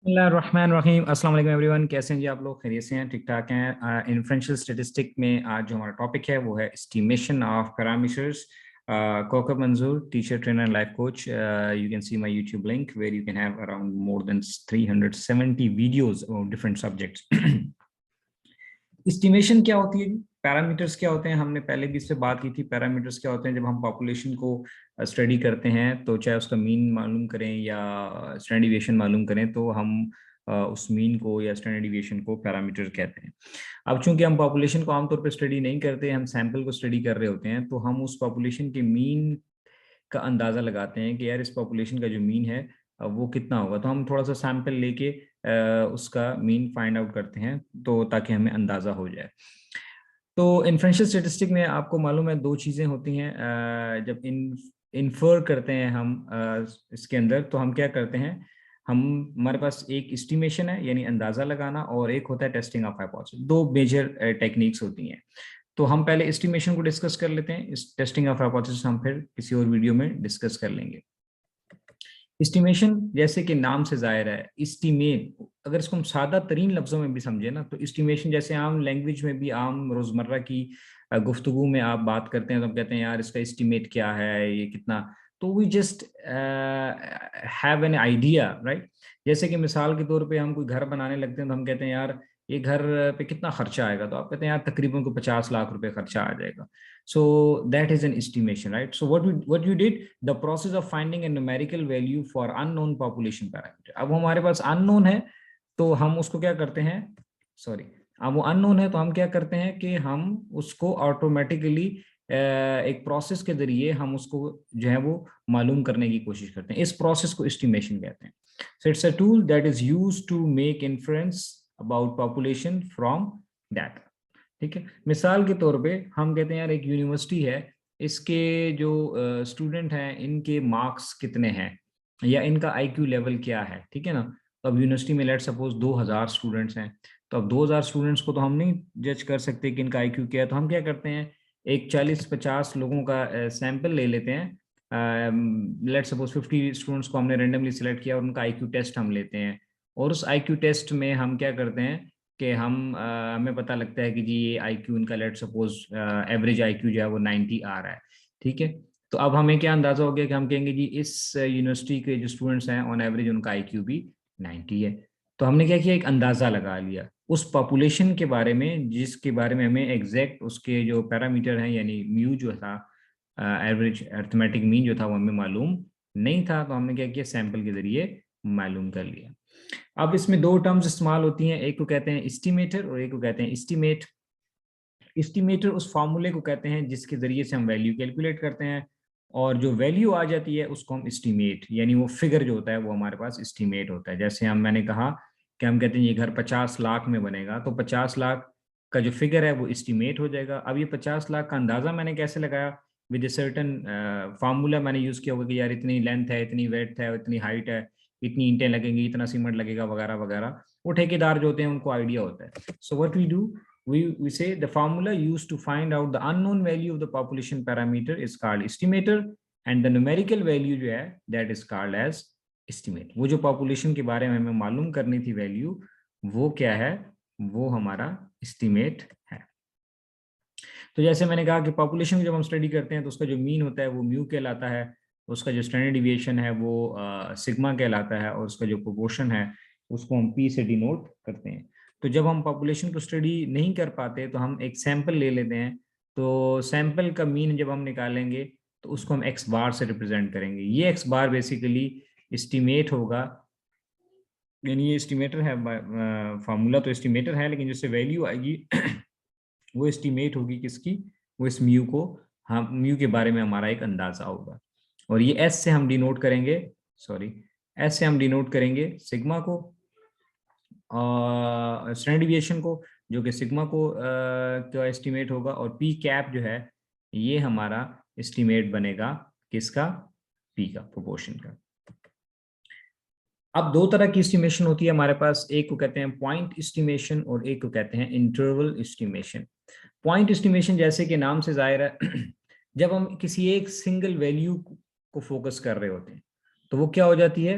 बिस्मिल्लाहिर्रहमानिर्रहीम। अस्सलाम वालेकुम एवरीवन, कैसे हैं जी आप लोग? खैरियत से हैं? ठीक ठाक हैं? इन्फ्रेंशियल स्टैटिस्टिक में आज जो हमारा टॉपिक है वो है estimation of parameters. Kokab Manzoor, teacher trainer life coach. You can see my YouTube link where you can have around more than 370 videos of different subjects. Estimation क्या होती है जी? पैरामीटर्स क्या होते हैं? हमने पहले भी इससे बात की थी। पैरामीटर्स क्या होते हैं? जब हम पॉपुलेशन को स्टडी करते हैं तो चाहे उसका मीन मालूम करें या स्टैंडर्ड डिविएशन मालूम करें तो हम उस मीन को या स्टैंडर्ड डिविएशन को पैरामीटर कहते हैं। अब चूंकि हम पॉपुलेशन को आमतौर पर स्टडी नहीं करते, हम सैंपल को स्टडी कर रहे होते हैं, तो हम उस पॉपुलेशन के मीन का अंदाजा लगाते हैं कि यार इस पॉपुलेशन का जो मीन है वो कितना होगा। तो हम थोड़ा सा सैंपल लेके उसका मीन फाइंड आउट करते हैं तो ताकि हमें अंदाजा हो जाए। तो इन्फ्रेंशियल स्टेटिस्टिक में आपको मालूम है दो चीजें होती हैं। जब इन्फर करते हैं हम इसके अंदर, तो हम क्या करते हैं, हमारे पास एक एस्टिमेशन है यानी अंदाजा लगाना, और एक होता है टेस्टिंग ऑफ हाइपोथेसिस। दो मेजर टेक्निक्स होती हैं। तो हम पहले एस्टिमेशन को डिस्कस कर लेते हैं, इस टेस्टिंग ऑफ हाइपोथेसिस हम फिर किसी और वीडियो में डिस्कस कर लेंगे। एस्टिमेशन जैसे कि नाम से जाहिर है, एस्टिमेट, अगर इसको हम सादा तरीन लफ्जों में भी समझे ना, तो एस्टिमेशन जैसे आम लैंग्वेज में भी, आम रोजमर्रा की गुफ्तगू में आप बात करते हैं तो हम कहते हैं यार इसका एस्टिमेट क्या है, ये कितना। तो we just have an idea, right. जैसे कि मिसाल के तौर पे हम कोई घर बनाने लगते हैं तो हम कहते हैं यार ये घर पे कितना खर्चा आएगा, तो आप कहते हैं यार तकरीबन को 50 लाख रुपए खर्चा आ जाएगा। So that is an estimation, right? So what you did, the process of finding a numerical value for unknown population parameter. अब हमारे पास unknown है तो हम उसको क्या करते हैं, सॉरी, अब वो unknown है तो हम क्या करते हैं कि हम उसको ऑटोमेटिकली एक प्रोसेस के जरिए हम उसको जो है वो मालूम करने की कोशिश करते हैं। इस प्रोसेस को एस्टिमेशन कहते हैं। So it's a tool that is used to make inference about population from data. ठीक है। मिसाल के तौर पे हम कहते हैं यार एक यूनिवर्सिटी है, इसके जो स्टूडेंट हैं इनके मार्क्स कितने हैं या इनका आईक्यू लेवल क्या है, ठीक है ना। तो अब यूनिवर्सिटी में लेट सपोज 2000 स्टूडेंट्स हैं, तो अब 2000 स्टूडेंट्स को तो हम नहीं जज कर सकते कि इनका आईक्यू क्या है। तो हम क्या करते हैं, एक 40-50 लोगों का सैंपल ले लेते हैं। लेट सपोज 50 स्टूडेंट्स को हमने रेंडमली सिलेक्ट किया और उनका आईक्यू टेस्ट हम लेते हैं, और उस आईक्यू टेस्ट में हम क्या करते हैं कि हमें पता लगता है कि जी ये आईक्यू इनका लेट सपोज एवरेज आईक्यू जो है वो 90 आ रहा है, ठीक है। तो अब हमें क्या अंदाजा हो गया कि हम कहेंगे जी इस यूनिवर्सिटी के जो स्टूडेंट्स हैं ऑन एवरेज उनका आईक्यू भी 90 है। तो हमने क्या किया, एक अंदाजा लगा लिया उस पॉपुलेशन के बारे में जिसके बारे में हमें एग्जैक्ट उसके जो पैरामीटर हैं यानी म्यू जो था, एवरेज अर्थमेटिक मीन जो था वो हमें मालूम नहीं था। तो हमने क्या किया, सैंपल के जरिए मालूम कर लिया। अब इसमें दो टर्म्स इस्तेमाल होती हैं, एक को कहते हैं एस्टिमेटर और एक को कहते हैं एस्टिमेट। एस्टिमेटर उस फॉर्मूले को कहते हैं जिसके जरिए से हम वैल्यू कैलकुलेट करते हैं, और जो वैल्यू आ जाती है उसको हम एस्टिमेट, यानी वो फिगर जो होता है वो हमारे पास एस्टिमेट होता है। जैसे मैंने कहा कि हम कहते हैं ये घर 50 लाख में बनेगा, तो 50 लाख का जो फिगर है वो एस्टिमेट हो जाएगा। अब ये 50 लाख का अंदाजा मैंने कैसे लगाया, विद ए सर्टन फार्मूला मैंने यूज किया होगा कि यार इतनी लेंथ है, इतनी वेथ है, इतनी हाइट है, इतनी ईंटें लगेंगी, इतना सीमेंट लगेगा, वगैरह वगैरह। वो ठेकेदार जो होते हैं उनको आइडिया होता है। So what we do, we say the formula used to find out the unknown value of the population parameter is called estimator, and the numerical value जो है that is called as estimate। वो जो population के बारे में हमें मालूम करनी थी वैल्यू, वो क्या है, वो हमारा estimate है। तो जैसे मैंने कहा कि पॉपुलेशन को जब हम स्टडी करते हैं तो उसका जो मीन होता है वो म्यू कहलाता है, उसका जो स्टैंडर्ड डिविएशन है वो सिग्मा कहलाता है, और उसका जो प्रोपोर्शन है उसको हम पी से डिनोट करते हैं। तो जब हम पॉपुलेशन को स्टडी नहीं कर पाते तो हम एक सैंपल ले लेते हैं, तो सैंपल का मीन जब हम निकालेंगे तो उसको हम एक्स बार से रिप्रेजेंट करेंगे। ये एक्स बार बेसिकली एस्टिमेट होगा, यानी ये एस्टिमेटर है, फार्मूला तो एस्टिमेटर है, लेकिन जिससे वैल्यू आएगी वो एस्टिमेट होगी किसकी, वो इस म्यू को, हम म्यू के बारे में हमारा एक अंदाजा होगा। और ये एस से हम डिनोट करेंगे, सॉरी, एस से हम डिनोट करेंगे सिग्मा को, स्टैंडर्ड डिविएशन को, जो कि सिग्मा को का एस्टिमेट होगा, और पी कैप जो है ये हमारा एस्टिमेट बनेगा किसका, पी का, प्रोपोर्शन का। अब दो तरह की एस्टिमेशन होती है हमारे पास, एक को कहते हैं पॉइंट एस्टिमेशन और एक को कहते हैं इंटरवल एस्टिमेशन। पॉइंट एस्टिमेशन जैसे कि नाम से जाहिर है जब हम किसी एक सिंगल वैल्यू को फोकस कर रहे होते हैं तो वो क्या हो जाती है,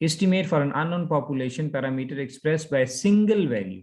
estimate for an unknown population parameter expressed by single value,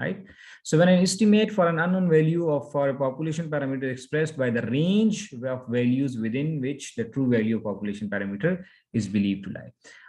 right? So when an estimate for an unknown value of for a population parameter expressed by the range of values within which the true value of population parameter is believed to lie.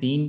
3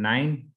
9,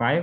5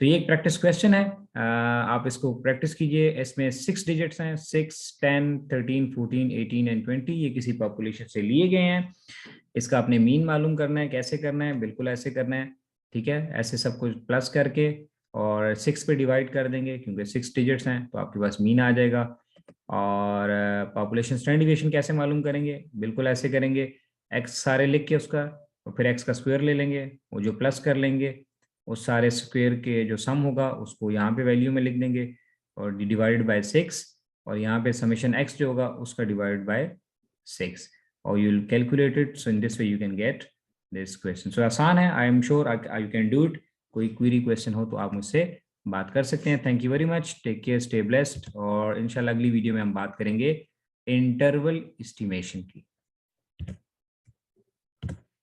तो ये एक practice question है, आप इसको practice कीजिए। इसमें 6 digits हैं, 6, 10, 13, 14, 18 and 20, ये किसी पॉपुलेशन से लिए गए हैं। इसका आपने मीन मालूम करना है। कैसे करना है? बिल्कुल ऐसे करना है, ठीक है। ऐसे सब कुछ प्लस करके और 6 पे डिवाइड कर देंगे, क्योंकि 6 डिजिट्स हैं तो आपके पास मीन आ जाएगा। और पॉपुलेशन स्टैंडर्ड डिविएशन कैसे मालूम करेंगे? बिल्कुल ऐसे करेंगे, एक्स सारे लिख के उसका, और फिर एक्स का स्क्वायर ले लेंगे, वो जो प्लस कर लेंगे, उस सारे स्क्वायर के जो सम होगा उसको यहाँ पे वैल्यू में लिख देंगे, और डिवाइडेड बाय 6, और यहाँ पे समेशन एक्स जो होगा उसका डिवाइडेड बाय 6, और you will calculate it. So in this way you can get this question. So आसान है, I am sure you can do it. कोई क्वेरी क्वेश्चन हो तो आप मुझसे बात कर सकते हैं। Thank you very much, take care, stay blessed, और इंशाल्लाह अगली वीडियो में हम बात करेंगे इंटरवल एस्टिमेशन की।